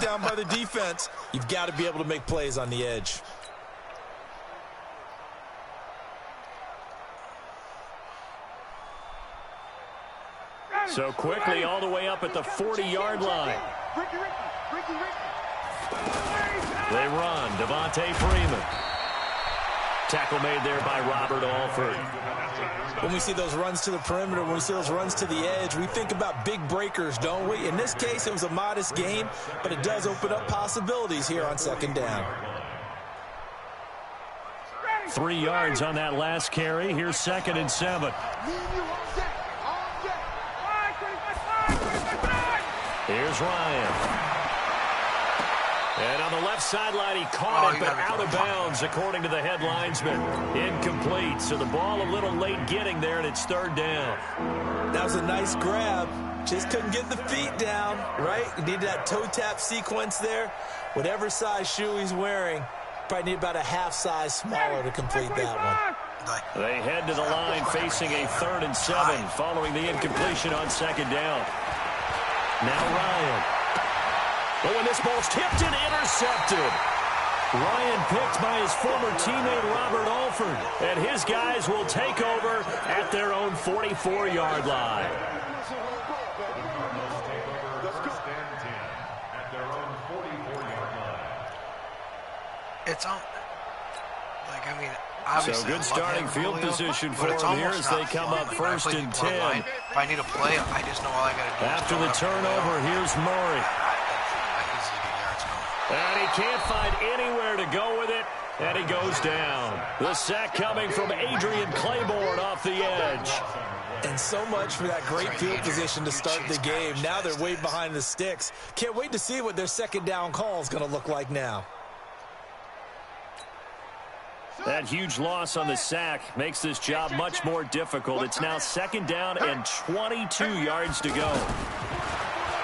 down by the defense. You've got to be able to make plays on the edge. So quickly all the way up at the 40-yard line. They run. Devontae Freeman. Tackle made there by Robert Alford. When we see those runs to the perimeter, when we see those runs to the edge, we think about big breakers, don't we? In this case, it was a modest gain, but it does open up possibilities here on second down. 3 yards on that last carry. Here's 2nd and 7. Here's Ryan. And on the left sideline, he caught it, but out of bounds, according to the headlinesman. Incomplete, so the ball a little late getting there, and it's 3rd down. That was a nice grab. Just couldn't get the feet down, right? You needed that toe tap sequence there. Whatever size shoe he's wearing, probably need about a half size smaller to complete that one. They head to the line facing a 3rd and 7 following the incompletion on 2nd down. Now Ryan. But when this ball's tipped and intercepted. Ryan picked by his former teammate Robert Alford. And his guys will take over at their own 44-yard line. It's on. Like, I mean, obviously. So good starting field position for them here as they come up 1st and 10. If I need a play, I just know all I got to do. After the turnover, here's Murray. And he can't find anywhere to go with it, and he goes down. The sack coming from Adrian Claiborne off the edge. And so much for that great field position to start the game. Now they're way behind the sticks. Can't wait to see what their 2nd down call is going to look like now. That huge loss on the sack makes this job much more difficult. It's now 2nd down and 22 yards to go.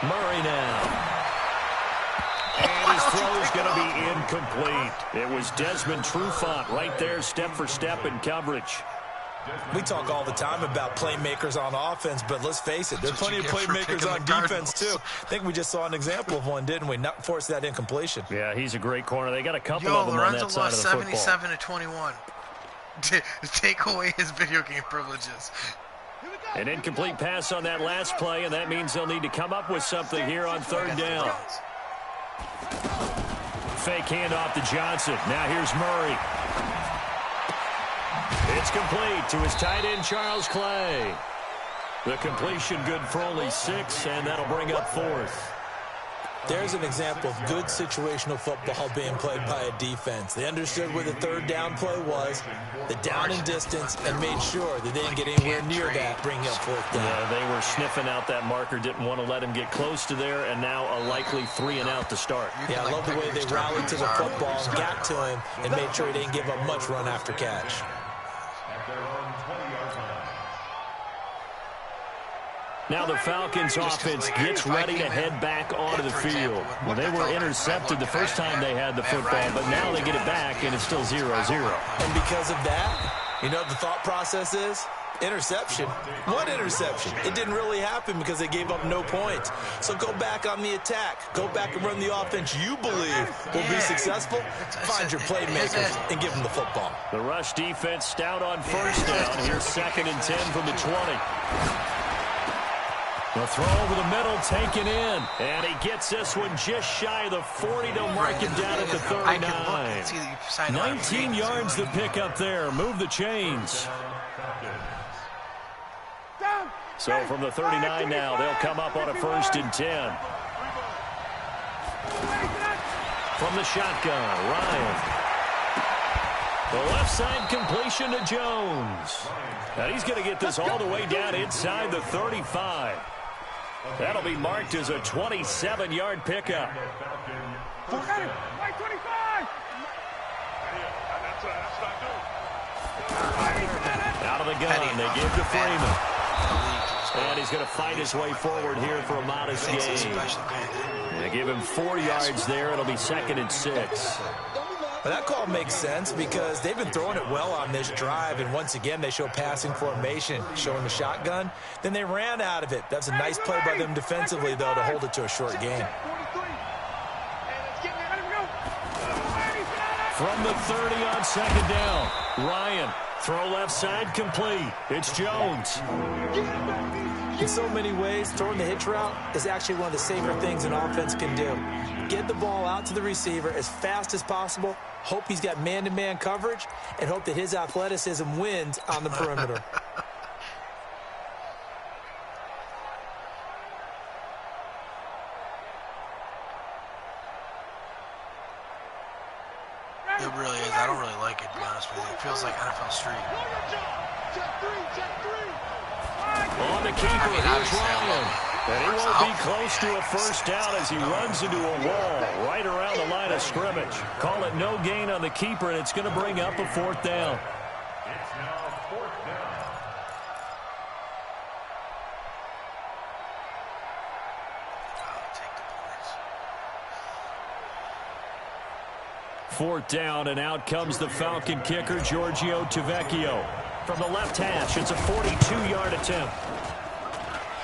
Murray now. And his throw is going to be incomplete. It was Desmond Trufant right there, step for step in coverage. We talk all the time about playmakers on offense, but let's face it, there are plenty of playmakers on defense, too. I think we just saw an example of one, didn't we? Not force that incompletion. Yeah, he's a great corner. They got a couple of them on that side of the football. 77-21. Take away his video game privileges. An incomplete pass on that last play, and that means they'll need to come up with something here on 3rd down. Fake handoff to Johnson. Now here's Murray. It's complete to his tight end, Charles Clay. The completion good for only 6, and that'll bring up 4th. There's an example of good situational football being played by a defense. They understood where the 3rd down play was, the down and distance, and made sure that they didn't get anywhere near that, bringing up 4th down. Yeah, they were sniffing out that marker, didn't want to let him get close to there, and now a likely 3 and out to start. Yeah, I love the way they rallied to the football and got to him and made sure he didn't give up much run after catch. Now the Falcons offense gets ready to head back onto the field. Well, they were intercepted the first time they had the football, but now they get it back, and it's still 0-0. And because of that, you know what the thought process is? Interception. What interception? It didn't really happen because they gave up no points. So go back on the attack. Go back and run the offense you believe will be successful. Find your playmakers and give them the football. The rush defense stout on 1st down. Here's 2nd and 10 from the 20. The throw over the middle taken in. And he gets this one just shy of the 40 to mark him down at the 39. 19 yards to pick up there. Move the chains. So from the 39 now, they'll come up on a 1st and 10. From the shotgun, Ryan. The left side completion to Jones. And he's going to get this all the way down inside the 35. That'll be marked as a 27-yard pickup. Out of the gun, they give to Freeman. And he's going to fight his way forward here for a modest gain. They give him 4 yards there. It'll be 2nd and 6. Well, that call makes sense because they've been throwing it well on this drive, and once again they show passing formation, showing the shotgun. Then they ran out of it. That's a nice play by them defensively, though, to hold it to a short gain. From the 30 on second down. Ryan, throw left side complete. It's Jones. In so many ways, throwing the hitch route is actually one of the safer things an offense can do. Get the ball out to the receiver as fast as possible, hope he's got man-to-man coverage, and hope that his athleticism wins on the perimeter. It really is. I don't really like it, to be honest with you. It feels like NFL Street. On the keeper, here's Ryan. And he won't be close to a first down as he runs into a wall right around the line of scrimmage. Call it no gain on the keeper, and it's going to bring up a fourth down. It's now fourth down. Fourth down, and out comes the Falcon kicker, Giorgio Tavecchio. From the left hash, it's a 42-yard attempt.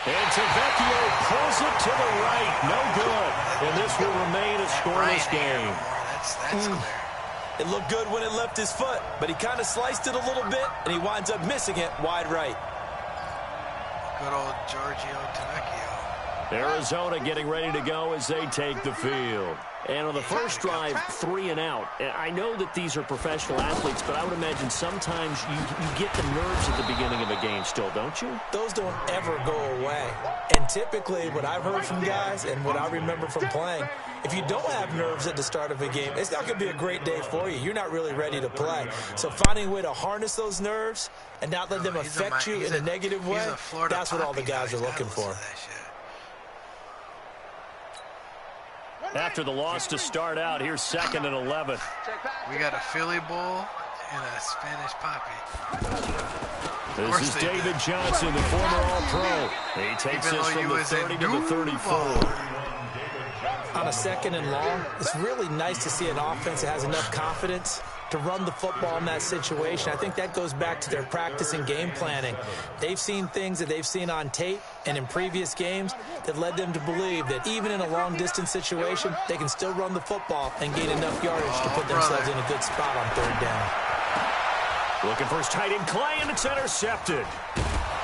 And Tavecchio pulls it to the right. No good. And this will remain a scoreless game. That's clear. It looked good when it left his foot, but he kind of sliced it a little bit, and he winds up missing it wide right. Good old Giorgio Tavecchio. Arizona getting ready to go as they take the field. And on the first drive, 3 and out. I know that these are professional athletes, but I would imagine sometimes you get the nerves at the beginning of a game still, don't you? Those don't ever go away. And typically, what I've heard from guys and what I remember from playing, if you don't have nerves at the start of a game, it's not going to be a great day for you. You're not really ready to play. So finding a way to harness those nerves and not let them affect you in a negative way, that's what all the guys are looking for. After the loss to start out, here's 2nd and 11. We got a Philly Bowl and a Spanish Poppy. This is David Johnson, the former All-Pro. He takes this from the 30 to the 34. On a 2nd and long, it's really nice to see an offense that has enough confidence to run the football in that situation. I think that goes back to their practice and game planning. They've seen things that they've seen on tape and in previous games that led them to believe that even in a long-distance situation, they can still run the football and gain enough yardage to put themselves in a good spot on 3rd down. Looking for his tight end Clay, and it's intercepted.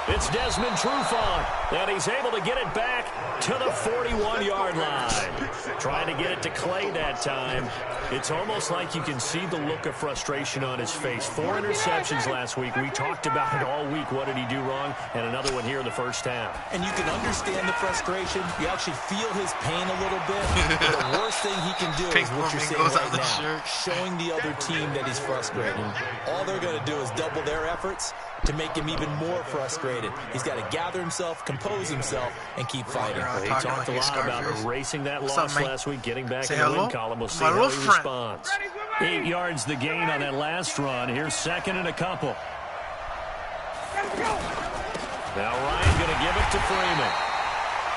It's Desmond Trufant, and he's able to get it back to the 41-yard line. Trying to get it to Clay that time. It's almost like you can see the look of frustration on his face. 4 interceptions last week. We talked about it all week. What did he do wrong? And another one here in the first half. And you can understand the frustration. You actually feel his pain a little bit. But the worst thing he can do is what you're saying right now, showing the other team that he's frustrated. All they're going to do is double their efforts to make him even more frustrated. He's got to gather himself, compose himself, and keep fighting. He talked a lot about erasing that loss last week, getting back in the win column. We'll see how he responds. 8 yards the gain on that last run. Here's 2nd and a couple. Now Ryan going to give it to Freeman.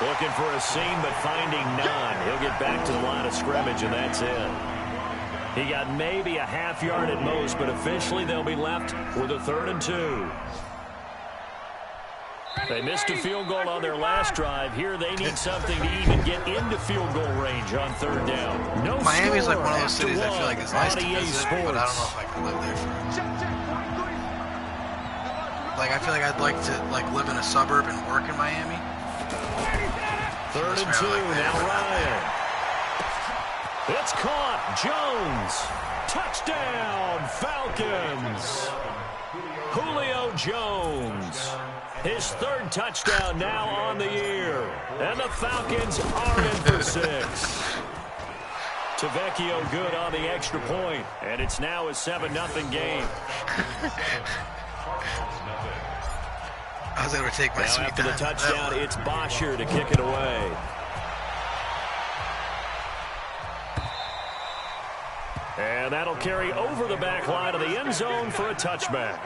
Looking for a seam, but finding none. He'll get back to the line of scrimmage, and that's it. He got maybe a half yard at most, but officially they'll be left with a 3rd and 2. They missed a field goal on their last drive. Here they need something to even get into field goal range on 3rd down. No Miami's like one of those after cities I feel like it's nice to EA visit, Sports. but I don't know if I can live there forever. Like, I feel like I'd like to live in a suburb and work in Miami. 3rd and 2, now Ryan. It's caught. Jones. Touchdown, Falcons. Julio Jones. His 3rd touchdown now on the year. And the Falcons are in for 6. Tavecchio good on the extra point. And it's now a 7-0 game. I was able to take my now sweet after the touchdown, it's Bosher to kick it away. And that'll carry over the back line of the end zone for a touchback.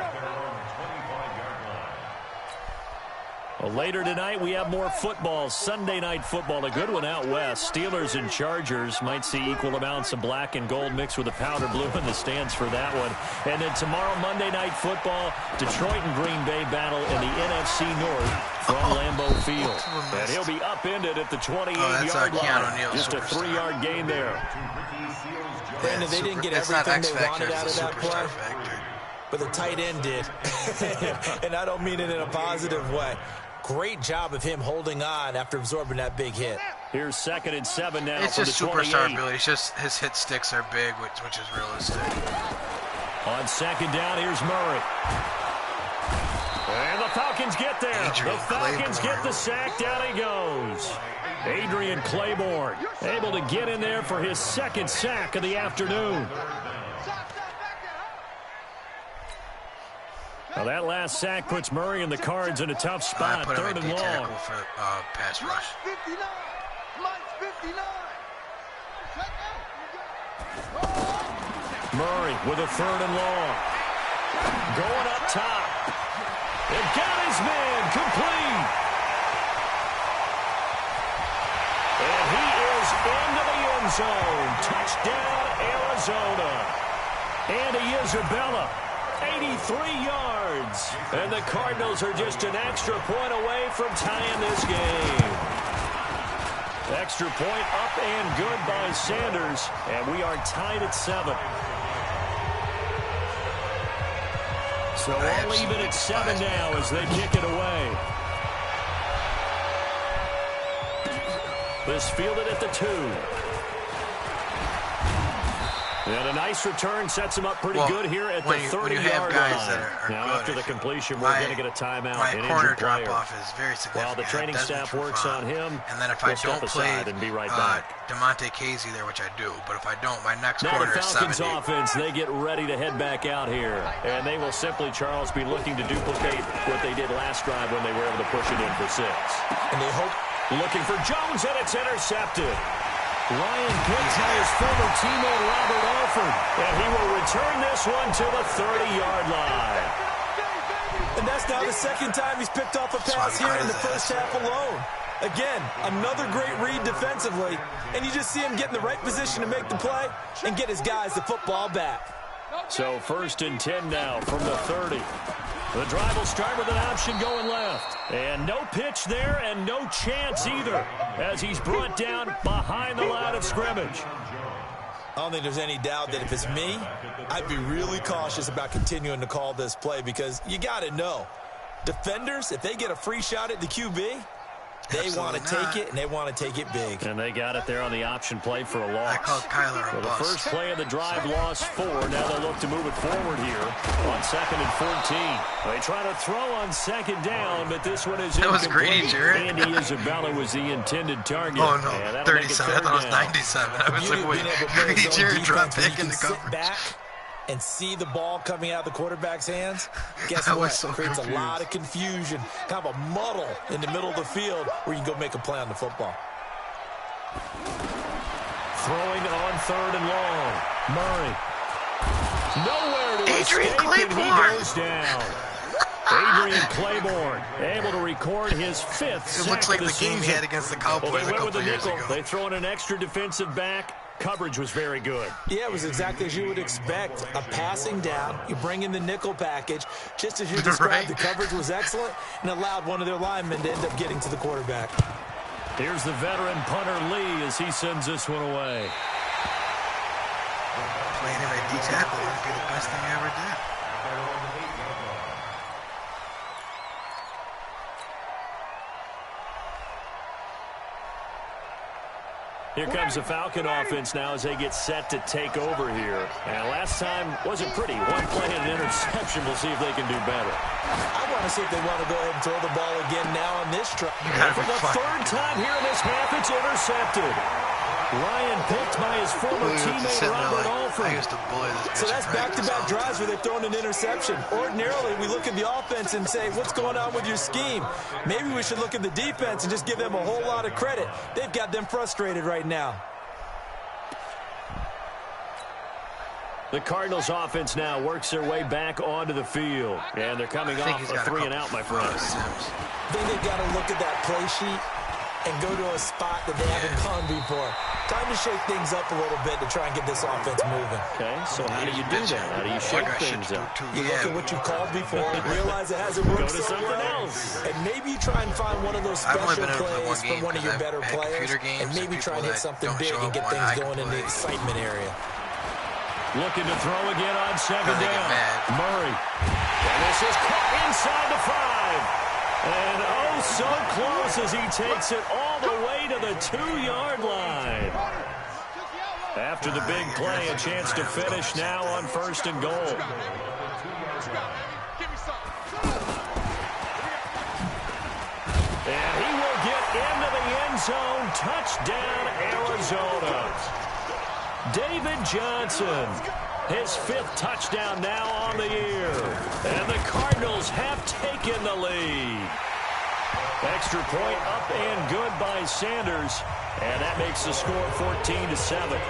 Well, later tonight, we have more football. Sunday night football, a good one out west. Steelers and Chargers might see equal amounts of black and gold mixed with a powder blue in the stands for that one. And then tomorrow, Monday night football, Detroit and Green Bay battle in the NFC North from Lambeau Field. And he'll be upended at the 28-yard line. Just a 3-yard gain there. Brandon, they didn't get everything they wanted out of that play, but the tight end did. And I don't mean it in a positive way. Great job of him holding on after absorbing that big hit. Here's 2nd and 7 now. It's just superstar ability. It's just his hit sticks are big, which is realistic. On 2nd down, here's Murray. And the Falcons get there. The Falcons get the sack. Down he goes. Adrian Claiborne able to get in there for his 2nd sack of the afternoon. Well, that last sack puts Murray and the Cards in a tough spot. 3rd and long. For pass rush. Murray with a 3rd and long. Going up top. It got his man complete. And he is into the end zone. Touchdown, Arizona. Andy Isabella. 83 yards. And the Cardinals are just an extra point away from tying this game. Extra point up and good by Sanders. And we are tied at 7. So all even at 7 now as they kick it away. This fielded at the 2. And a nice return sets him up pretty good here at the 30-yard line. Now, after the completion, we're going to get a timeout. My corner drop-off is very significant. While the training staff works on him, and then if I don't play and be right back. DeMonte Casey there, which I do, but if I don't, my next corner is 70. Now the Falcons offense, they get ready to head back out here. And they will simply, Charles, be looking to duplicate what they did last drive when they were able to push it in for 6. And they hope. Looking for Jones, and it's intercepted. Ryan picked by his former teammate Robert Alford, and he will return this one to the 30-yard line. And that's now the 2nd time he's picked off a pass here in the first half alone. Again, another great read defensively, and you just see him get in the right position to make the play and get his guys the football back. So 1st and 10 now from the 30. The drive will start with an option going left. And no pitch there and no chance either as he's brought down behind the line of scrimmage. I don't think there's any doubt that if it's me, I'd be really cautious about continuing to call this play because you got to know, defenders, if they get a free shot at the QB, they want to take it, and they want to take it big. And they got it there on the option play for a loss. I called Kyler a bust. The first play of the drive lost 4. Now they'll look to move it forward here on 2nd and 14. They try to throw on 2nd down, but this one is incomplete. That was greedy, Jared. Andy Isabella was the intended target. Oh, no, 37. I thought it was 97. I was like, wait, Jared dropped back in the coverage. And see the ball coming out of the quarterback's hands, guess what? So creates confused. A lot of confusion, kind of a muddle in the middle of the field where you can go make a play on the football. Throwing on 3rd and long. Murray. Nowhere to escape, and he goes down. Adrian Claiborne able to record his 5th sack. It looks like the the game he had against the Cowboys they went with the years nickel. ago. They throw in an extra defensive back. Coverage was very good. Yeah, it was exactly as you would expect. A passing down, you bring in the nickel package. Just as you described, the coverage was excellent and allowed one of their linemen to end up getting to the quarterback. Here's the veteran punter Lee as he sends this one away. Playing him at D-tackle would be the best thing I ever did. Here comes the Falcon offense now as they get set to take over here. And last time wasn't pretty. One play and an interception. We'll see if they can do better. I want to see if they want to go ahead and throw the ball again now on this try. And for the 3rd time here in this half, it's intercepted. Ryan picked by his former teammate Robert Alford. I used to bully this. So that's back-to-back drives where they've thrown an interception. Ordinarily, we look at the offense and say, what's going on with your scheme? Maybe we should look at the defense and just give them a whole lot of credit. They've got them frustrated right now. The Cardinals offense now works their way back onto the field. And they're coming off a 3-and-out, my friends. I think they've got to look at that play sheet and go to a spot that they haven't gone before. Time to shake things up a little bit to try and get this offense moving. Okay, so how do you do that? How do you shake things up? You look at what you called before, realize it hasn't worked Go to something else. And maybe you try and find one of those special plays from one of your better players, and maybe try and hit something big and get things going in the excitement area. Looking to throw again on second down. Murray. And this is caught inside the 5. And oh, so close as he takes it all the way to the 2-yard line. After the big play, a chance to finish now on 1st and goal. And he will get into the end zone. Touchdown, Arizona. David Johnson, his 5th touchdown now on the year. And the Cardinals have taken the lead. Extra point up and good by Sanders. And that makes the score 14-7.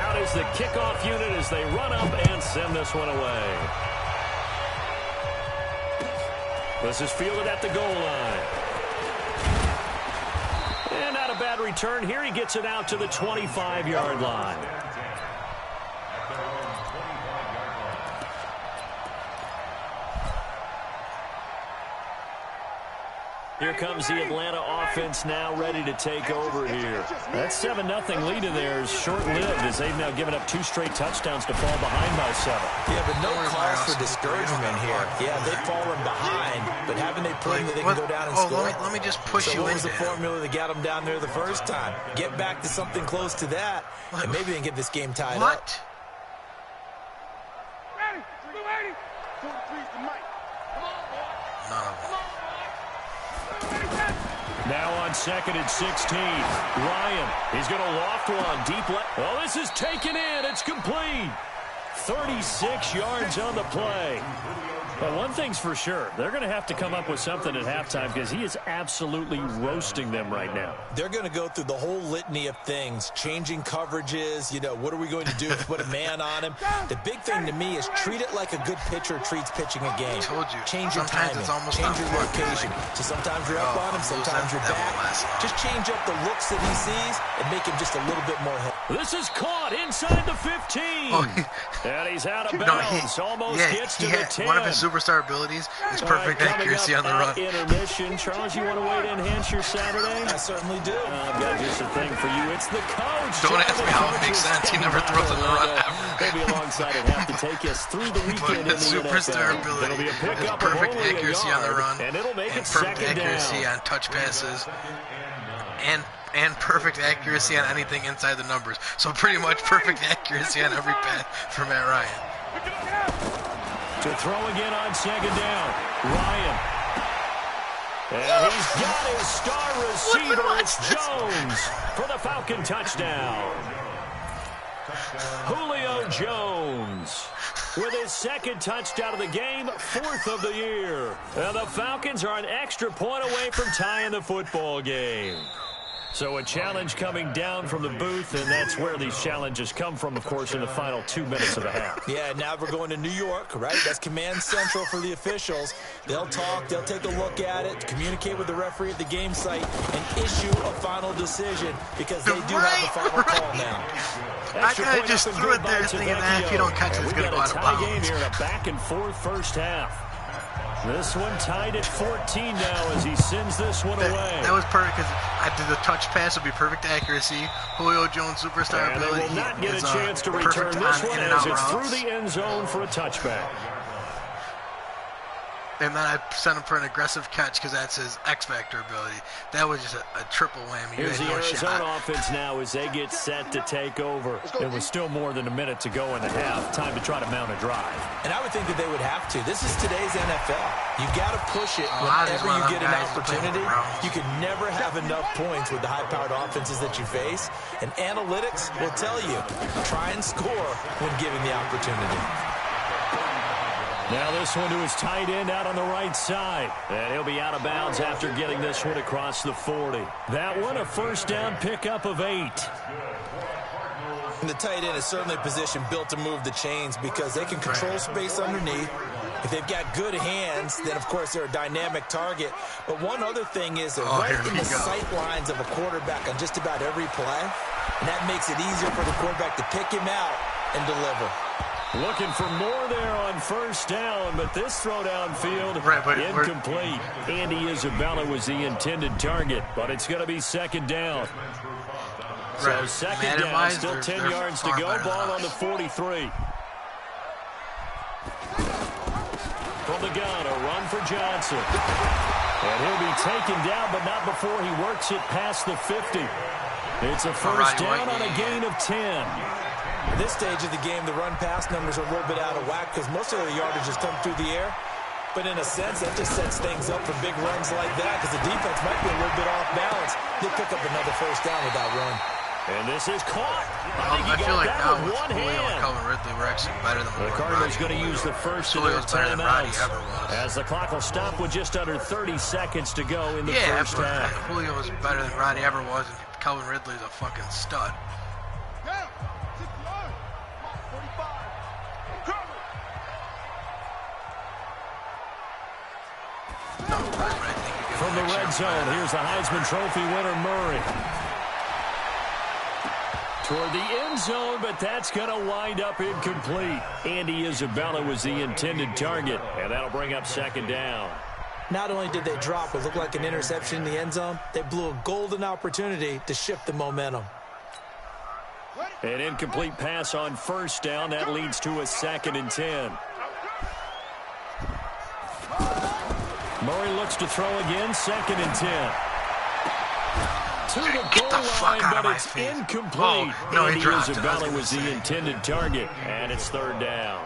Out is the kickoff unit as they run up and send this one away. This is fielded at the goal line. And not a bad return here. He gets it out to the 25-yard line. Here comes the Atlanta offense now ready to take over here. That 7-0 lead in there is short-lived as they've now given up 2 straight touchdowns to fall behind by 7. Yeah, but no cause for discouragement here. Yeah, they've fallen behind, but haven't they proven that they can go down and score? Let me just push you in. So what was the formula that got them down there the first time? Get back to something close to that, and maybe they can get this game tied up. What? Now on 2nd and 16. Ryan, he's going to loft one deep left. Oh, this is taken in. It's complete. 36 yards on the play. But one thing's for sure, they're going to have to come up with something at halftime because he is absolutely roasting them right now. They're going to go through the whole litany of things, changing coverages, you know, what are we going to do if we put a man on him? The big thing to me is treat it like a good pitcher treats pitching a game. I told you. Change your timing, change your location. So sometimes you're up on him, sometimes you're back. Just change up the looks that he sees and make him just a little bit more heavy. This is caught inside the 15. And he's out of bounds. Almost gets to the 10. One of his superstar abilities is perfect accuracy on the run. Intermission. Charles, you want a way to enhance your Saturday? I certainly do. I've got just a thing for you. It's the coach. Don't ask me how it makes sense. He never throws in the run ever. Maybe alongside it have to take us through the weekend in the superstar ability is perfect accuracy on the run and it'll make it perfect second accuracy down. on touch passes and perfect accuracy on anything inside the numbers. So pretty much perfect accuracy on every pass for Matt Ryan. To throw again on second down. Ryan. And he's got his star receiver. It's Jones for the Falcon touchdown. Julio Jones with his 2nd touchdown of the game, 4th of the year. And the Falcons are an extra point away from tying the football game. So a challenge coming down from the booth, and that's where these challenges come from, of course, in the final 2 minutes of the half. Yeah, now we're going to New York, right? That's command central for the officials. They'll talk, they'll take a look at it, communicate with the referee at the game site, and issue a final decision because they do have the final call now. I could have just threw it there thinking that if you don't catch it, it's going to go out of bounds. Game here, a back-and-forth first half. This one tied at 14 now as he sends this one away. That was perfect because I did the touch pass would be perfect accuracy. Julio Jones superstar and ability. They will not get a chance to return this one as it's through the end zone for a touchback. And then I sent him for an aggressive catch because that's his X-Factor ability. That was just a triple whammy. Here's the Arizona offense now as they get set to take over. It was still more than a minute to go in the half. Time to try to mount a drive. And I would think that they would have to. This is today's NFL. You got to push it whenever you get an opportunity. You can never have enough points with the high-powered offenses that you face. And analytics will tell you, try and score when given the opportunity. Now this one to his tight end out on the right side. And he'll be out of bounds after getting this one across the 40. That one a first down pickup of 8. And the tight end is certainly a position built to move the chains because they can control space underneath. If they've got good hands, then, of course, they're a dynamic target. But one other thing is they're right in the sight lines of a quarterback on just about every play. And that makes it easier for the quarterback to pick him out and deliver. Looking for more there on first down, but this throw downfield incomplete. Andy Isabella was the intended target, but it's going to be second down. So second down, still 10 yards to go. Ball on the 43. From the gun, a run for Johnson. And he'll be taken down, but not before he works it past the 50. It's a first down on a gain of 10. At this stage of the game, the run-pass numbers are a little bit out of whack because most of the yardage has come through the air. But in a sense, that just sets things up for big runs like that because the defense might be a little bit off balance. He'll pick up another first down with that run. And this is caught. I feel like now with Julio and Calvin Ridley, we're actually better than the Cardinals going to use the first of their timeouts as the clock will stop with just under 30 seconds to go in the first half. Julio was better than Roddy ever was, and Calvin Ridley's a fucking stud. From the red zone, here's the Heisman Trophy winner, Murray. Toward the end zone, but that's going to wind up incomplete. Andy Isabella was the intended target, and that'll bring up second down. Not only did they drop what looked like an interception in the end zone, they blew a golden opportunity to shift the momentum. An incomplete pass on first down. That leads to a 2nd and 10. Murray looks to throw again, 2nd and 10. To the goal line, but it's incomplete. Andy Isabella was the intended target, and it's 3rd down.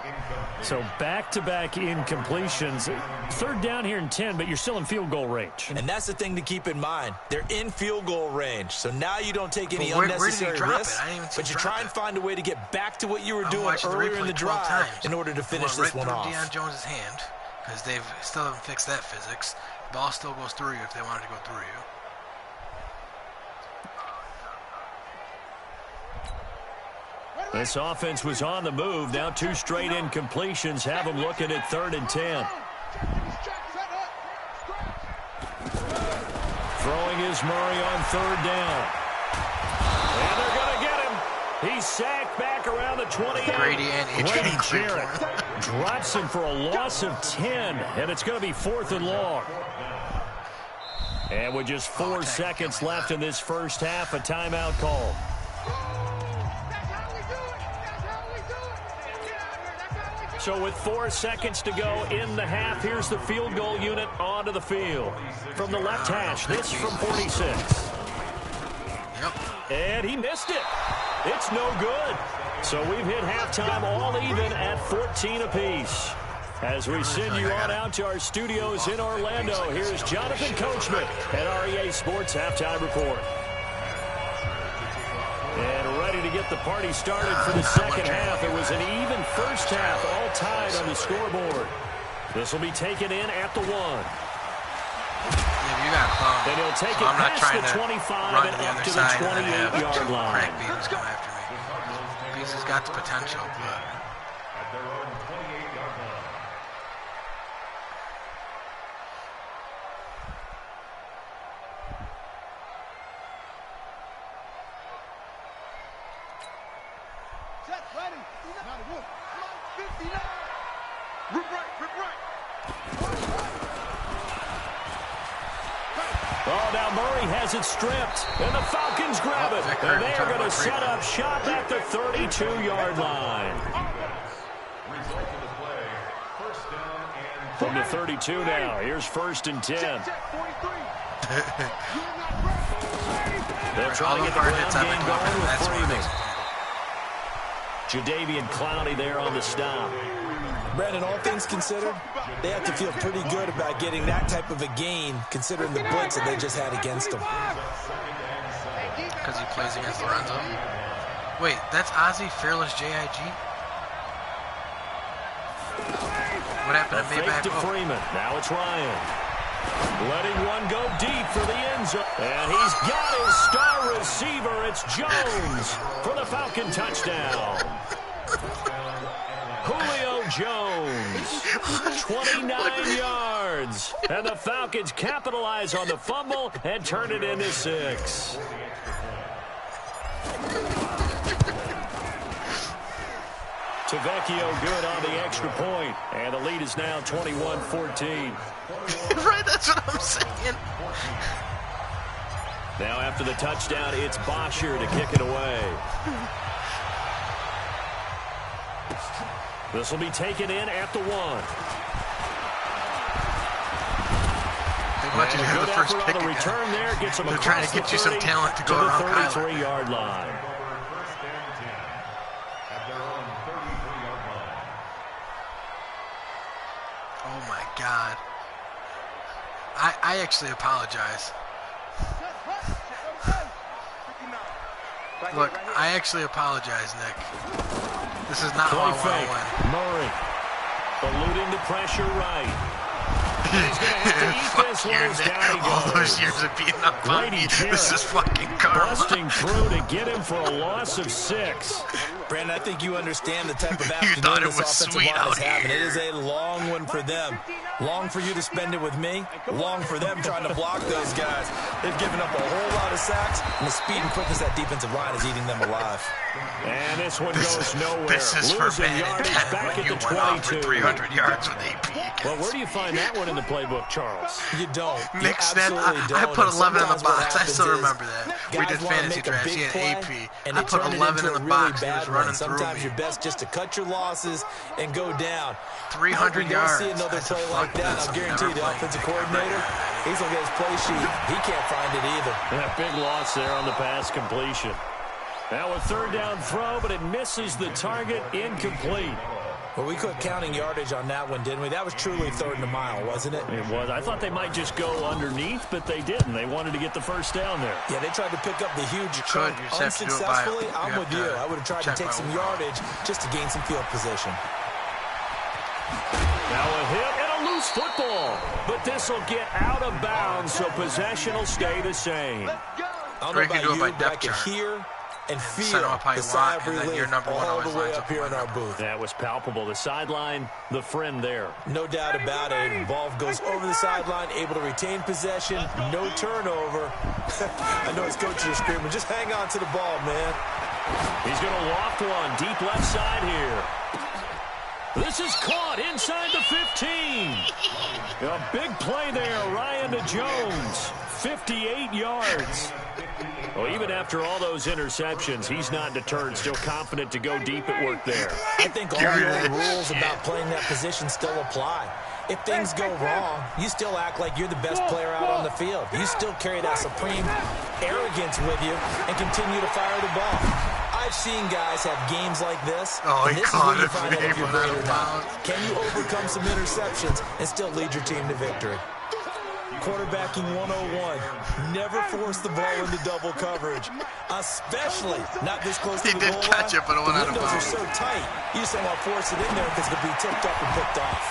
So back-to-back incompletions. 3rd down here in 10, but you're still in field goal range. And that's the thing to keep in mind. They're in field goal range. So now you don't take any unnecessary risks, but you try and find a way to get back to what you were doing earlier in the drive in order to finish this one off. Deion Jones' hand, because they still haven't fixed that physics. Ball still goes through you if they wanted to go through you. This offense was on the move. Now 2 straight incompletions have them looking at 3rd and 10. Throwing is Murray on 3rd down. And they're going to get him. He's sacked back around the 28. Grady and Adrian Jarrett drops him for a loss of 10, and it's going to be 4th and long. And with just 4 seconds left in this first half, a timeout call. So with 4 seconds to go in the half, here's the field goal unit onto the field. From the left hash, this from 46. Yep. And he missed it. It's no good. So we've hit halftime all even at 14 apiece. As we send you on out to our studios in Orlando, here's Jonathan Coachman at REA Sports Halftime Report. And ready to get the party started for the second half. It was an even first half, all tied on the scoreboard. This will be taken in at the 1. You got clone. Then he'll take it past the 25 and up to the 28-yard line. Frank Beaton's come after me. Beaton's got the potential, but... At their own 28-yard line. Oh, now Murray has it stripped, and the Falcons grab it. And they are going to set up shop at the 32-yard line. From the 32 now, here's 1st and 10. They'll try to get the ground game going with Freeman. Jadeveon Clowney there on the stop. Brandon, all things considered, they have to feel pretty good about getting that type of a gain, considering the blitz that they just had against them. Because he plays against Lorenzo. Wait, that's Ozzie Fearless J.I.G.? What happened to Maybach? To Freeman. Now it's Ryan. Letting one go deep for the end zone. And he's got his star receiver. It's Jones for the Falcon touchdown. Julio Jones, 29 yards. And the Falcons capitalize on the fumble and turn it into 6. Tavecchio good on the extra point. And the lead is now 21-14. Right, that's what I'm saying. Now after the touchdown, it's Bosher to kick it away. This will be taken in at the 1. They want you to have the first pick on the return there, gets them They're trying to get you some talent to go around Kyler. 33-yard line. Oh, my God. I actually apologize. Look, I actually apologize, Nick. This is not how I want to win. Murray, eluding the pressure right. He's going to have to eat this one as down he goes. All those years of beating up on me, this is fucking karma. Busting through to get him for a loss of 6. Brandon, I think you understand the type of afternoon thought it this was offensive sweet line out is having. here. It is a long one for them. Long for you to spend it with me. Long for them trying to block those guys. They've given up a whole lot of sacks, and the speed and quickness of that defensive line is eating them alive. And this one goes nowhere. This is for Losing Madden yardage 10 back when at you the went off for 22. 300 yards with AP. Well, where do you find that one in the playbook, Charles? You don't. Nick You Smith, absolutely I don't. put And 11 in the sometimes what box. I happens still is remember that. We guys did wanna fantasy make a drafts. big He had play, AP. and I they put turn it 11 into in a the really box. He bad was one. running through Sometimes me. you're best just to cut your losses and go down. 300 You'll yards. see another I said, play fuck like that. this. I'll I'm guarantee you never the playing offensive again. coordinator, he's going to get his play sheet. He can't find it either. That big loss there on the pass completion. Now a third down throw, but it misses the target, incomplete. Well, we quit counting yardage on that one, didn't we? That was truly third and a mile, wasn't it? It was. I thought they might just go underneath, but they didn't. They wanted to get the first down there. Yeah, they tried to pick up the huge chunk You just have to do it by- unsuccessfully. I'm you with have you. to I would have tried to check take by some overall. yardage just to gain some field position. Now a hit and a loose football. But this will get out of bounds, so possession will stay the same. I don't Or know you can about do it you, by but I depth can chart. hear and Set feel them up how you the sigh want, of and then your relief number one all always the way lines up up here with in my our number. booth. That was palpable. The sideline, the friend there. No doubt about it. Ball goes over the sideline, able to retain possession, no turnover. I know his coaches are screaming, just hang on to the ball, man. He's going to loft one deep left side here. This is caught inside the 15. A big play there, Ryan to Jones. 58 yards. Well, even after all those interceptions, he's not deterred, still confident to go deep at work there. I think all the old rules about playing that position still apply. If things go wrong, you still act like you're the best player out on the field. You still carry that supreme arrogance with you and continue to fire the ball. I've seen guys have games like this, Oh, and he this is caught where you it. find out if He you're went out great or of not. bounds. Can you overcome some interceptions and still lead your team to victory? Quarterbacking 101. Never force the ball into double coverage, especially not this close to He the did goal catch line. it, but it went The out of windows are bounds. so tight, you just don't want to force it in there because it'll be tipped up and picked off.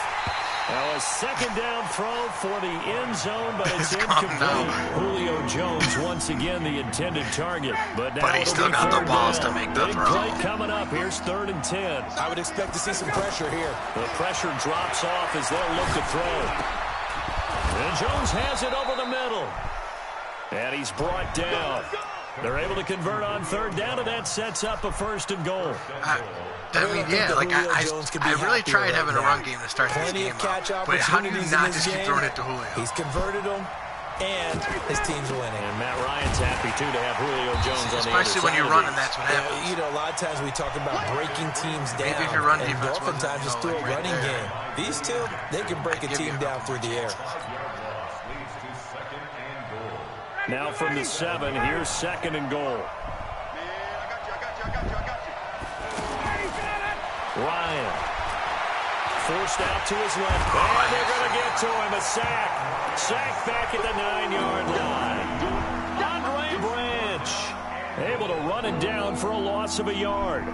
Now a second down throw for the end zone, but it's It's gone incomplete. now. Julio Jones once again the intended target. But now But he it'll still be got the third balls down. to make the Big throw. play coming up. Here's 3rd and 10. I would expect to see some pressure here. The pressure drops off as they'll look to throw. And Jones has it over the middle. And he's brought down. They're able to convert on 3rd down, and that sets up a 1st and goal. I mean, yeah, like I really tried having a run game to start this Plenty game of catch out. But how do you opportunities not in this just keep game. throwing it to Julio? He's converted them, and his team's winning. And Matt Ryan's happy, too, to have Julio Jones on the other Especially when side you're of running, these. that's what Yeah, happens. you know, a lot of times we talk about breaking teams down. Maybe if your run and defense wasn't, oftentimes just through a right running there. game. These two, they can break a give team you a down couple through the air. Now from the 7, here's 2nd and goal. Ryan forced out to his left. And they're going to get to him. A sack. Sack back at the 9-yard line. Andre Branch able to run it down for a loss of a yard.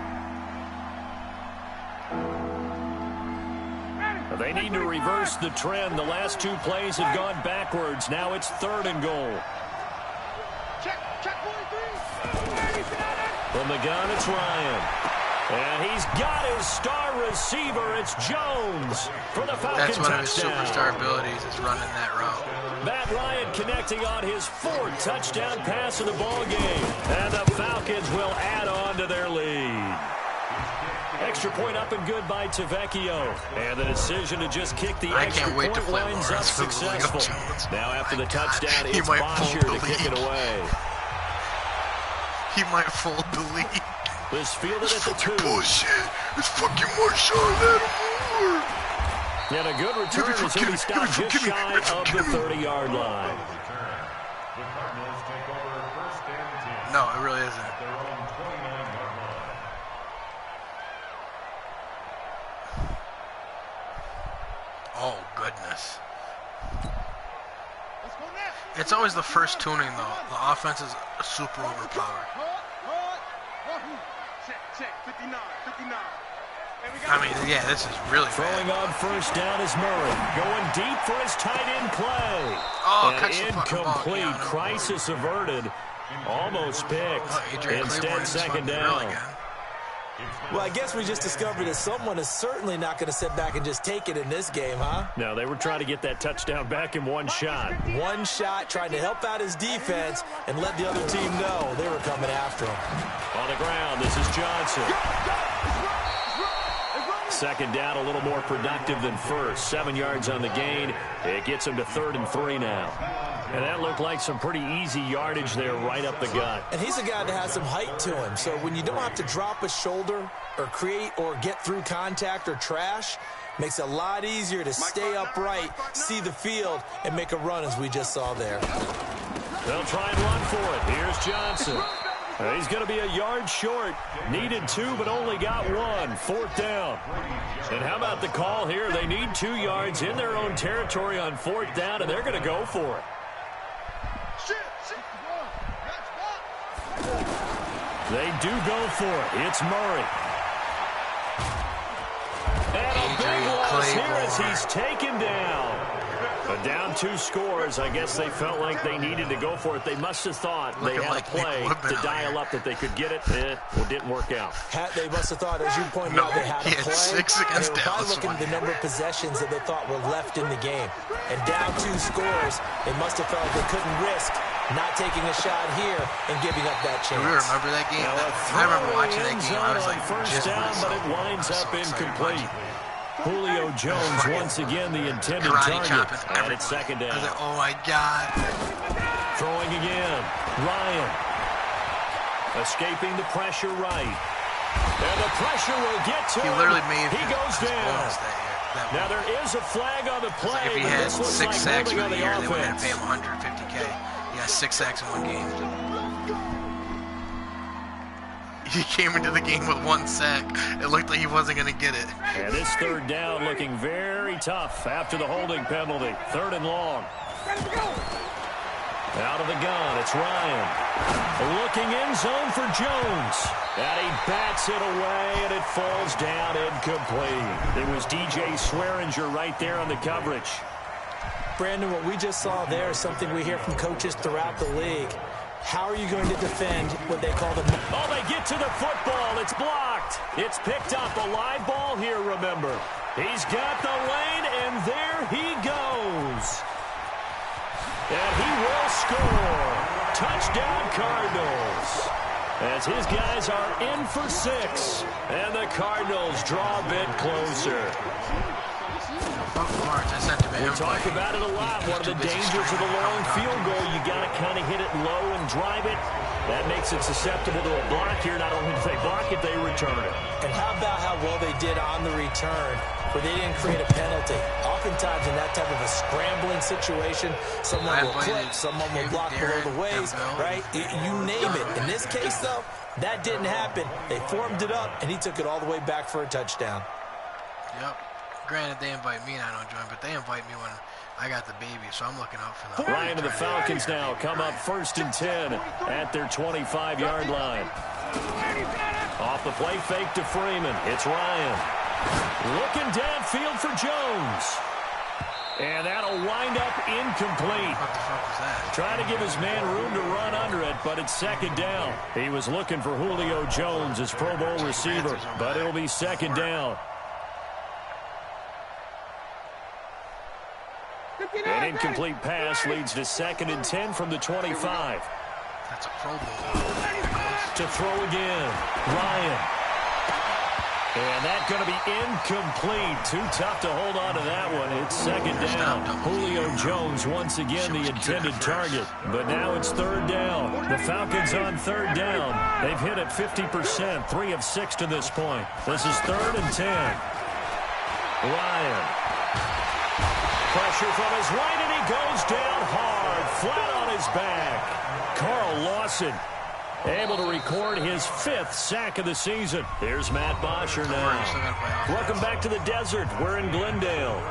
They need to reverse the trend. The last 2 plays have gone backwards. Now it's 3rd and goal. From the gun, it's Ryan. And he's got his star receiver. It's Jones for the Falcon That's one touchdown. of his superstar abilities is running that route. Matt Ryan connecting on his 4th touchdown pass of the ball game. And the Falcons will add on to their lead. Extra point up and good by Tavecchio. And the decision to just kick the extra point lines up successful. Now after the touchdown, it's Bosher to kick it away. He might fold the lead. This fielded at the 2. Bullshit. It's fucking Marshawn Lattimore. And a good return as he'll be stopped just shy of the 30-yard line. No, it really isn't. Oh, goodness. It's always the first tuning, though. The offense is super overpowered. I mean, yeah, this is really Throwing bad. on first down is Murray. Going deep for his tight end play. Oh, and incomplete. Crisis averted. Almost picked. Instead, 2nd down. Well, I guess we just discovered that someone is certainly not going to sit back and just take it in this game, huh? No, they were trying to get that touchdown back in one shot. One shot, trying to help out his defense and let the other team know they were coming after him. On the ground, this is Johnson. 2nd down, a little more productive than first. 7 yards on the gain. It gets him to 3rd and 3 now. And that looked like some pretty easy yardage there right up the gut. And he's a guy that has some height to him. So when you don't have to drop a shoulder or create or get through contact or trash, makes it a lot easier to stay upright, see the field, and make a run as we just saw there. They'll try and run for it. Here's Johnson. He's going to be a yard short. Needed 2, but only got 1. 4th down. And how about the call here? They need 2 yards in their own territory on 4th down, and they're going to go for it. They do go for it. It's Murray. And a big loss here as he's taken down. But down 2 scores. I guess they felt like they needed to go for it. They must have thought they had a play to dial up that they could get it. Well, didn't work out. They must have thought, as you pointed out, they had a play. 6 against and they were probably Dallas. looking at the number of possessions that they thought were left in the game. And down 2 scores, they must have felt they couldn't risk not taking a shot here and giving up that chance. Do you remember that game? I remember watching that game. I was like, first down, but it winds up incomplete. Julio Jones once again the intended target. And it's 2nd down. I was like, oh my God. Throwing again. Ryan. Escaping the pressure right. And the pressure will get to him. He literally made He goes down. Now there is a flag on the play. If he had 6 sacks for the year, they would have paid him $150K. He has 6 sacks in 1 game. He came into the game with 1 sack. It looked like he wasn't going to get it. And this 3rd down looking very tough after the holding penalty. 3rd and long. Out of the gun, it's Ryan. Looking in zone for Jones. And he bats it away, and it falls down incomplete. It was DJ Swearinger right there on the coverage. Brandon, what we just saw there is something we hear from coaches throughout the league. How are you going to defend what they call the... Oh, they get to the football. It's blocked. It's picked up. A live ball here, remember. He's got the lane, and there he goes. And he will score. Touchdown, Cardinals. As his guys are in for 6. And the Cardinals draw a bit closer. We talk about it a lot. One of the dangers of the long field goal, you got to kind of hit it low and drive it. That makes it susceptible to a block here. Not only do they block it, they return it. And how about how well they did on the return, where they didn't create a penalty? Oftentimes in that type of a scrambling situation, someone will clip, someone will block below the waist, right? You name it. In this case, though, that didn't happen. They formed it up, and he took it all the way back for a touchdown. Yep. Granted, they invite me and I don't join, but they invite me when I got the baby, so I'm looking out for them. Ryan and the Falcons now come up 1st and 10 at their 25-yard line. Off the play fake to Freeman. It's Ryan. Looking downfield for Jones. And that'll wind up incomplete. What the fuck was that? Trying to give his man room to run under it, but it's second down. He was looking for Julio Jones, his Pro Bowl receiver, but it'll be second down. An incomplete pass leads to 2nd and 10 from the 25. That's a Pro Bowl. To throw again. Ryan. And that's going to be incomplete. Too tough to hold on to that one. It's second down. Julio Jones once again the intended target. But now it's third down. The Falcons on third down. They've hit it 50%, 3 of 6 to this point. This is 3rd and 10. Ryan. Pressure from his right, and he goes down hard, flat on his back. Carl Lawson able to record his 5th sack of the season. Here's Matt Bosher now. Welcome back to the desert. We're in Glendale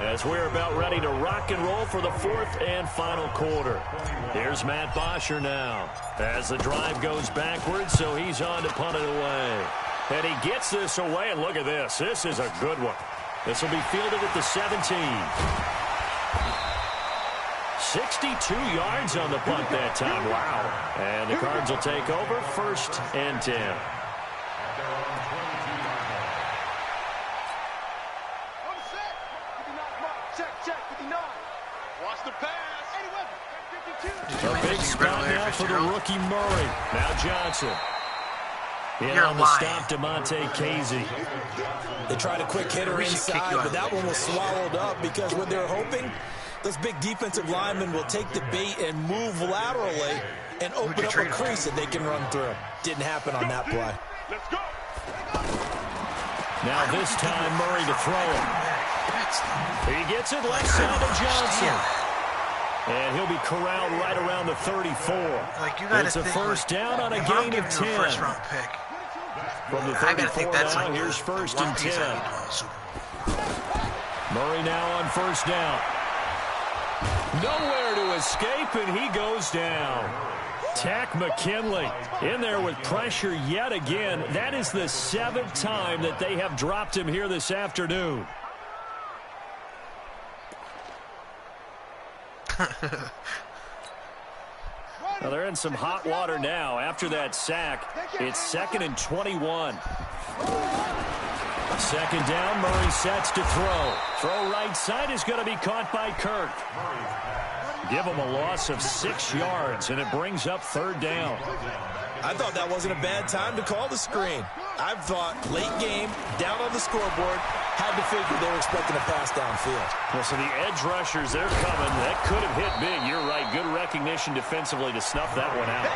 as we're about ready to rock and roll for the 4th and final quarter. Here's Matt Bosher now as the drive goes backwards, so he's on to punt it away. And he gets this away, and look at this. This is a good one. This will be fielded at the 17. 62 yards on the punt that time. Wow. And the Cards will take over 1st and 10. A big spot now for the rookie Murray. Now Johnson. In on the stop, DeMonte Casey. They tried a quick hitter inside, but that one was swallowed up because what they're hoping, those big defensive linemen will take the bait and move laterally and open up a crease that they can run through. Didn't happen on that play. Now this time Murray to throw it. He gets it left side to Johnson. And he'll be corralled right around the 34. It's a first down on a gain of 10. First-round pick. From the 34 now, here's 1st and 10. Murray now on first down. Nowhere to escape, and he goes down. Tack McKinley in there with pressure yet again. That is the 7th time that they have dropped him here this afternoon. Well, they're in some hot water now. After that sack, it's 2nd and 21. Second down, Murray sets to throw. Throw right side is going to be caught by Kirk. Give him a loss of 6 yards, and it brings up 3rd down. I thought that wasn't a bad time to call the screen. I thought late game, down on the scoreboard, had to figure they were expecting a pass downfield. Well, so the edge rushers, they're coming. That could have hit big. You're right. Good recognition defensively to snuff that one out.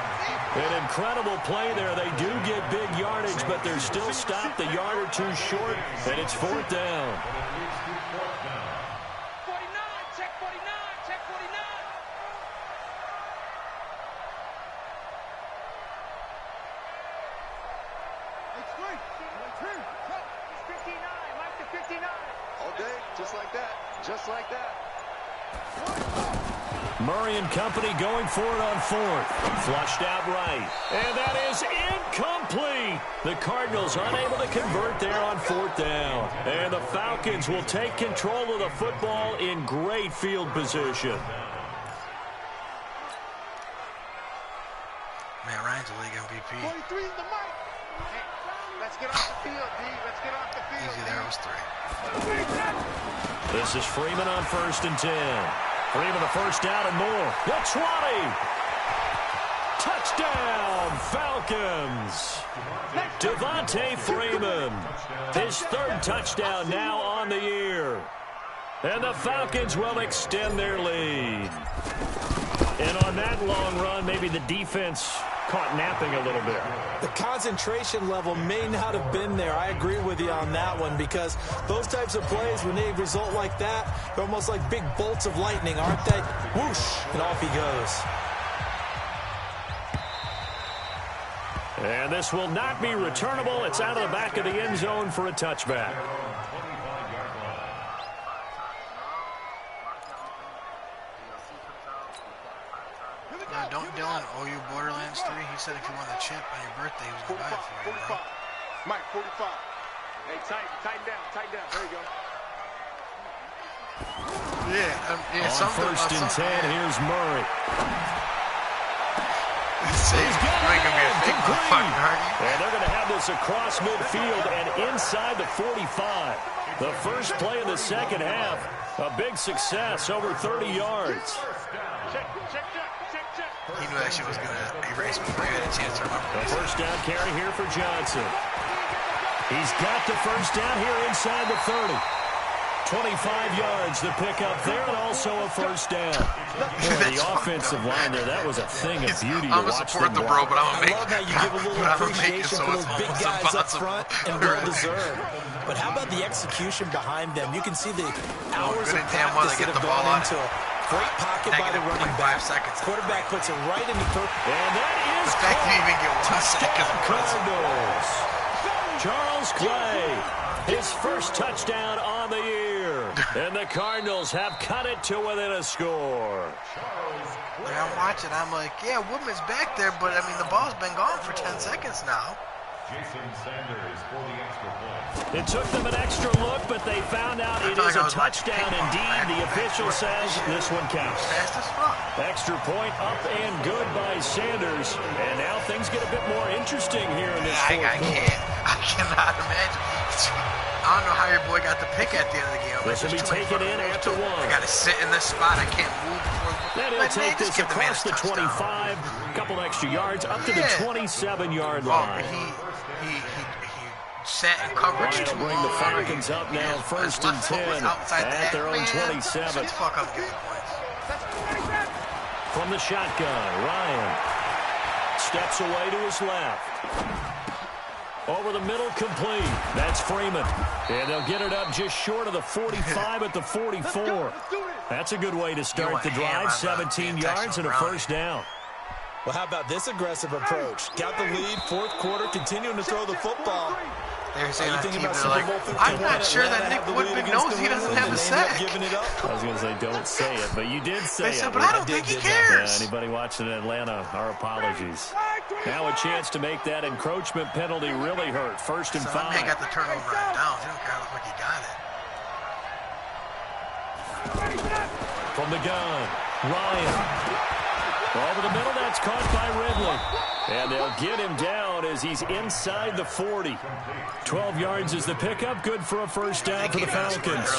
An incredible play there. They do get big yardage, but they're still stopped a yard or 2 short, and it's 4th down. Murray and company going for it on 4th. Flushed out right. And that is incomplete. The Cardinals unable to convert there on 4th down. And the Falcons will take control of the football in great field position. Man, Ryan's a league MVP. 43 is the mic. Hey, let's get off the field, D. Let's get off the field. Easy there, it was 3. This is Freeman on 1st and 10. Freeman the first down and more. The 20. Touchdown, Falcons. Devontae Freeman. His 3rd touchdown now on the year. And the Falcons will extend their lead. And on that long run, maybe the defense caught napping a little bit. The concentration level may not have been there. I agree with you on that one because those types of plays, when they result like that, they're almost like big bolts of lightning, aren't they? Whoosh, and off he goes. And this will not be returnable. It's out of the back of the end zone for a touchback. Don't Dylan owe you Borderlands 3? He said if you won the chip on your birthday, he was going to buy it for you, bro. Mike, 45. Hey, tighten down. There you go. Yeah, On first and 10, here's Murray. You ain't gonna be a fake motherfucker, are you? And they're going to have this across midfield and inside the 45. The first play of the second half, a big success, over 30 yards. Check. He knew that shit was gonna erase before he had a chance to remember. The first down carry here for Johnson. He's got the first down here inside the 30. 25 yards the pickup there, and also a first down. Boy, the offensive line there, that was a thing of beauty to I'm gonna watch support them the bro, block. but I'm I gonna make love how you give a little appreciation for those big guys up front, and well-deserved. But how about the execution behind them? You can see the hours of practice that have gone into a great pocket by the running back. Quarterback puts it right in the first. And that is The fact that he even get 1 second is impressive. Cardinals. Charles Clay, his first touchdown on the year. And the Cardinals have cut it to within a score. Like, I'm watching, I'm like, yeah, Woodman's back there, but I mean, the ball's been gone for 10 seconds now. Jason Sanders for the extra point. It took them an extra look, but they found out it is a touchdown indeed. The official says this one counts. Fast as fuck. Extra point up and good by Sanders. And now things get a bit more interesting here in this fourth quarter. I cannot imagine. I don't know how your boy got the pick at the end of the game. This will be taken in after one. I got to sit in this spot. I can't move before. Then he'll take this across the 25, a couple extra yards, up to the 27-yard line. He sat in coverage Ryan too will bring the long. Falcons up now, first and 10 at their own 27. Fuck up, give me points. From the shotgun, Ryan steps away to his left. Over the middle, complete. That's Freeman. And they'll get it up just short of the 45 at the 44. That's a good way to start the drive. 17 yards and a first down. Well, how about this aggressive approach? Got the lead, fourth quarter, continuing to throw the football. They're saying on TV, about they're like, Super Bowl 51, I'm not sure that Atlanta Nick Woodman against knows the he doesn't Rams, have a and they sack. ended up giving it up. I was going to say don't say it, but you did say I it. said, but I don't think he cares. Anybody watching in Atlanta, our apologies. Now a chance to make that encroachment penalty really hurt. First and 5. That man got the turnover on downs. He don't care how the fuck he got it. From the gun, Ryan. Over the middle, that's caught by Ridley. And they'll get him down as he's inside the 40. 12 yards is the pickup. Good for a first down for the Falcons.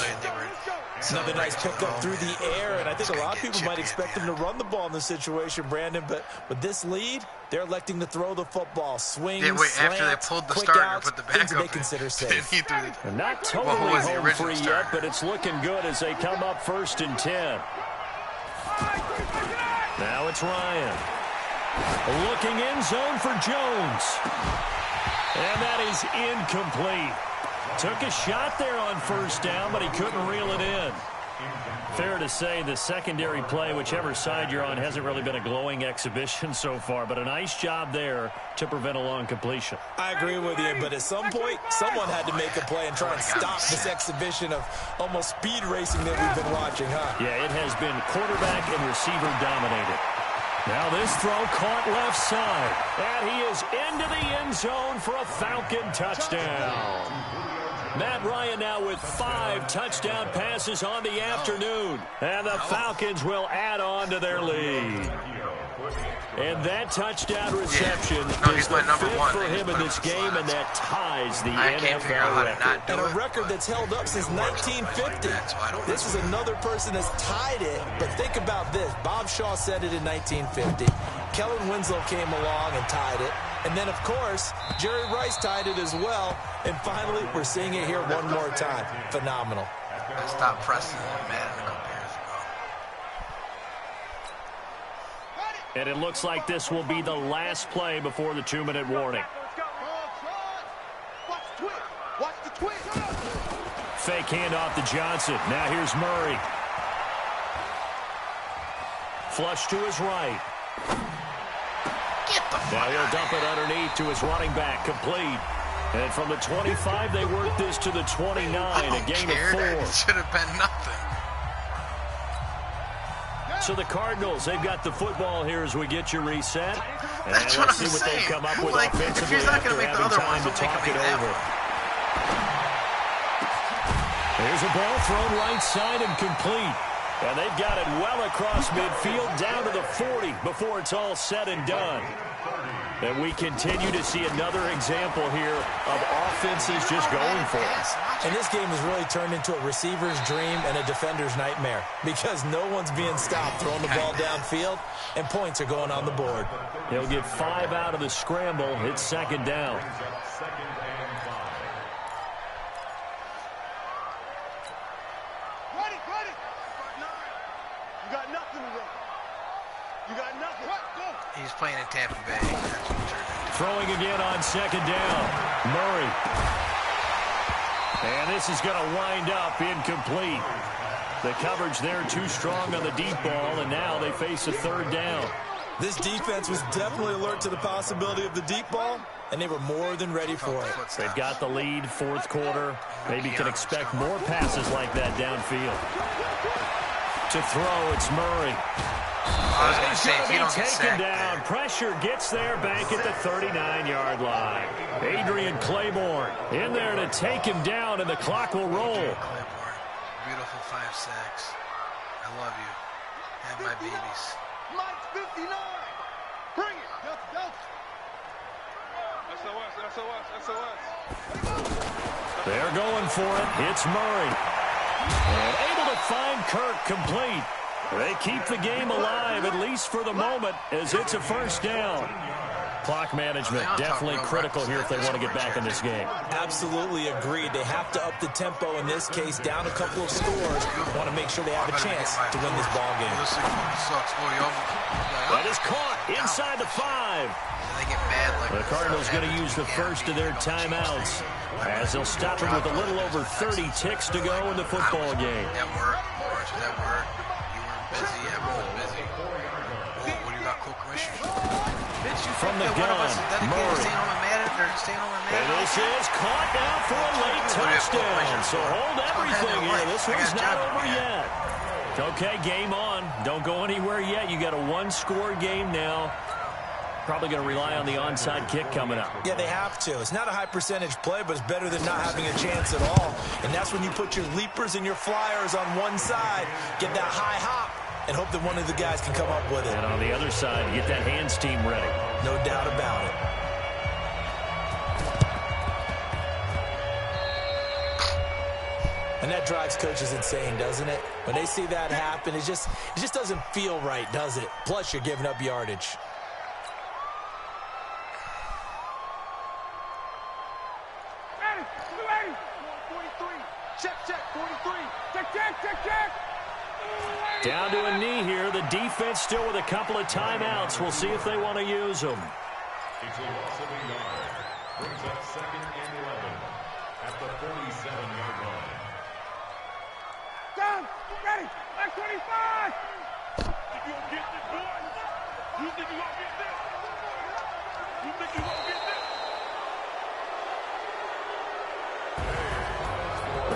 Another nice pickup through the air, and I think a lot of people might expect them to run the ball in this situation, Brandon, but with this lead, they're electing to throw the football. Swings, after they slants, pulled the quick starter, outs, put the things that backup they consider in. safe. He threw And not totally who was the home original free starter? yet, but it's looking good as they come up first and 10. Now it's Ryan. Looking end zone for Jones. And that is incomplete. Took a shot there on first down, but he couldn't reel it in. Fair to say the secondary play, whichever side you're on, hasn't really been a glowing exhibition so far, but a nice job there to prevent a long completion. I agree with you, but at some point, someone had to make a play and try and stop this exhibition of almost speed racing that we've been watching, huh? Yeah, it has been quarterback and receiver dominated. Now this throw caught left side, and he is into the end zone for a Falcon touchdown. Matt Ryan now with 5 touchdown passes on the afternoon. And the Falcons will add on to their lead. And that touchdown reception is the 5th for him in this game, and that ties the NFL record. And a record that's held up since 1950. This is another person that's tied it, but think about this. Bob Shaw said it in 1950. Kellen Winslow came along and tied it. And then, of course, Jerry Rice tied it as well. And finally, we're seeing it here one more time. Phenomenal. Stop pressing Madden. And it looks like this will be the last play before the 2-minute warning. Fake handoff to Johnson. Now here's Murray. Flush to his right. Now he'll dump it underneath to his running back. Complete. And from the 25, they work this to the 29. A gain of 4. It should have been nothing. So the Cardinals, they've got the football here as we get you reset. And That's let's what see I'm what saying. they come up with Like, offensively if he's not after going to make the having other time ones, to don't make talk him it make that over. one. Here's a ball thrown right side and complete. And they've got it well across midfield down to the 40 before it's all said and done. And we continue to see another example here of offenses just going for it. And this game has really turned into a receiver's dream and a defender's nightmare because no one's being stopped throwing the ball downfield, and points are going on the board. He'll get 5 out of the scramble. It's second down. He's playing in Tampa Bay. Throwing again on second down. Murray. And this is going to wind up incomplete. The coverage there too strong on the deep ball, and now they face a third down. This defense was definitely alert to the possibility of the deep ball, and they were more than ready for it. They've got the lead, fourth quarter. Maybe can expect more passes like that downfield. To throw, it's Murray. He's going to be taken down. There. Pressure gets there back at the 39-yard line. Adrian Claiborne in there to take him down, and the clock will roll. Claiborne, beautiful 5-6. I love you. Have my babies. Mike 59. Bring it. Let's go. SOS. They're going for it. It's Murray. And able to find Kirk complete. They keep the game alive, at least for the moment, as it's a first down. Clock management definitely critical here if they want to get back in this game. Absolutely agreed. They have to up the tempo in this case, down a couple of scores. Want to make sure they have a chance to win this ball game. That is caught inside the 5. The Cardinals going to use the first of their timeouts as they'll stop him with a little over 30 ticks to go in the football game. That worked. Busy, everyone's busy. Whoa, what do you got, Cole Commissioner? Bitch, you from the gun, Murray. Staying home in Madden. And this is caught now for a late touchdown. So hold everything here. This one's not over yet. Okay, game on. Don't go anywhere yet. You got a one-score game now. Probably going to rely on the onside kick coming up. Yeah, they have to. It's not a high-percentage play, but it's better than not having a chance at all. And that's when you put your leapers and your flyers on one side, get that high hop, and hope that one of the guys can come up with it. And on the other side, get that hands team ready. No doubt about it. And that drives coaches insane, doesn't it? When they see that happen, it just doesn't feel right, does it? Plus, you're giving up yardage. Down to a knee here. The defense still with a couple of timeouts. We'll see if they want to use them. Brings up second and 11 at the 47-yard line. Down, ready, at 25. You gonna get this, boy? You think you gonna get this? You think you gonna get this?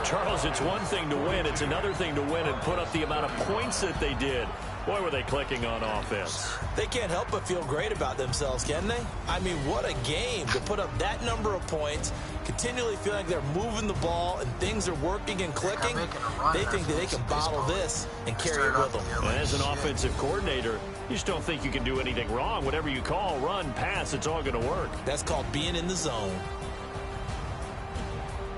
Charles, it's one thing to win. It's another thing to win and put up the amount of points that they did. Boy, were they clicking on offense. They can't help but feel great about themselves, can they? I mean, what a game to put up that number of points, continually feeling like they're moving the ball and things are working and clicking. They think that they can bottle this and carry it with them. And as an offensive coordinator, you just don't think you can do anything wrong. Whatever you call, run, pass, it's all going to work. That's called being in the zone.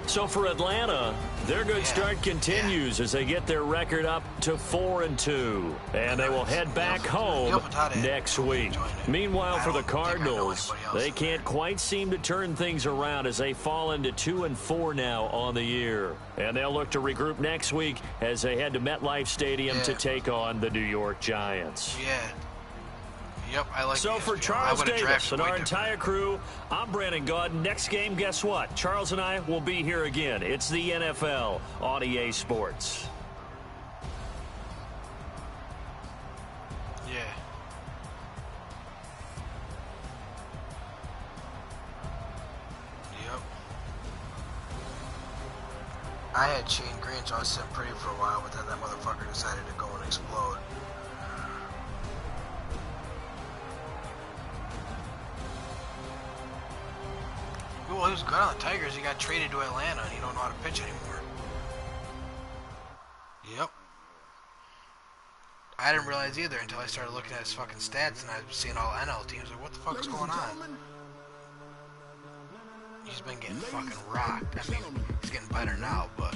So for Atlanta, their good start continues as they get their record up to 4-2. And they will head back home next week. Meanwhile, for the Cardinals, they can't quite seem to turn things around as they fall into 2-4 now on the year. And they'll look to regroup next week as they head to MetLife Stadium to take on the New York Giants. Yep, I like So for Charles Davis and our entire crew, I'm Brandon Gaudin. Next game, guess what? Charles and I will be here again. It's the NFL on EA Sports. Yeah. Yep. I had Shane Green, so I was sitting pretty for a while, but then that motherfucker decided to go and explode. Well, he was good on the Tigers. He got traded to Atlanta, and he don't know how to pitch anymore. I didn't realize either until I started looking at his fucking stats and I was seeing all NL teams. Like, what the fuck is going on? He's been getting fucking rocked. I mean, he's getting better now, but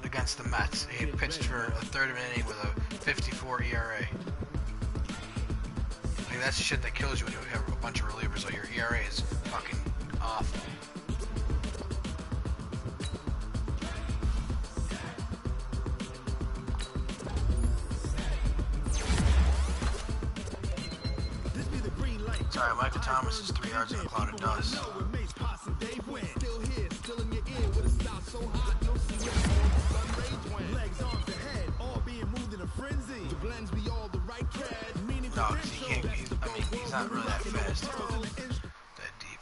against the Mets, he pitched for a third of an inning with a 54 ERA. Like, that's the shit that kills you when you have a bunch of relievers. So your ERA is fucking awful. Sorry, Michael Thomas is 3 yards in a cloud of dust. No, because he can't. He's not really that fast. That deep.